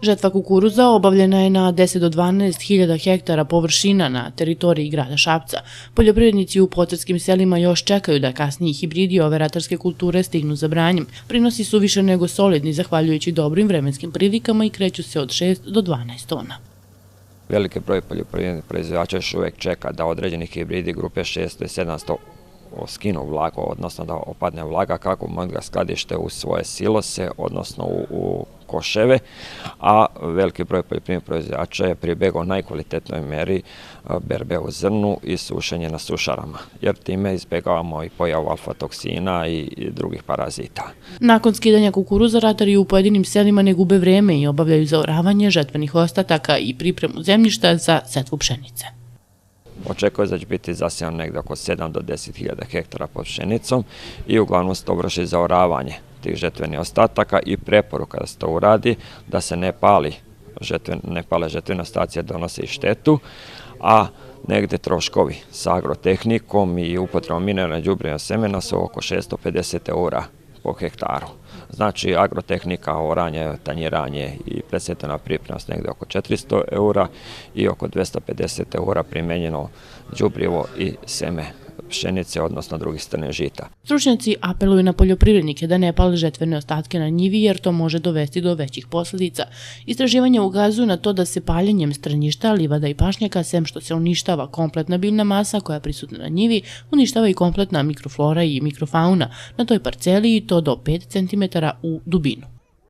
Žetva kukuruza obavljena je na 10 do 12 hiljada hektara površina na teritoriji grada Šapca. Poljoprivrednici u potarskim selima još čekaju da kasniji hibridi ove ratarske kulture stignu za branjem. Prinosi su više nego solidni zahvaljujući dobrim vremenskim prilikama i kreću se od 6 do 12 tona. Veliki broj poljoprivrednih proizvođača još uvijek čeka da određeni hibridi grupe 600 i 700 skinu vlagu, odnosno da opadne vlaga kako mogu ga skladište u svoje silose, odnosno u koševe, a veliki broj poljoprivrednih proizvođača je pribegao najkvalitetnoj meri berbe u zrnu i sušenje na sušarama, jer time izbjegavamo i pojavu alfa-toksina i drugih parazita. Nakon skidanja kukuruza ratari u pojedinim selima ne gube vreme i obavljaju zaoravanje žetvenih ostataka i pripremu zemljišta za setvu pšenice. Očekuje da će biti zasijano negdje oko 7 do 10 hiljada hektara pod pšenicom i uglavnom se to vrši zaoravanje tih žetvenih ostataka i preporuka da se to uradi, da se ne pale žetvene ostaci jer donose i štetu, a negdje troškovi sa agrotehnikom i upotrebom mineralnog đubriva semena su oko 650 € po hektaru. Znači agrotehnika, oranje, tanjiranje i presjetena pripremnost negdje oko 400 € i oko 250 € primjenjeno đubrivo i seme pšenice, odnosno drugih strne žita. Stručnjaci apeluju na poljoprivrednike da ne pale žetvene ostatke na njivi jer to može dovesti do većih posljedica. Istraživanja ukazuju na to da se paljenjem strnjišta, livada i pašnjaka, sem što se uništava kompletna biljna masa koja je prisutna na njivi, uništava i kompletna mikroflora i mikrofauna na toj parceli i to do 5 cm u dubinu.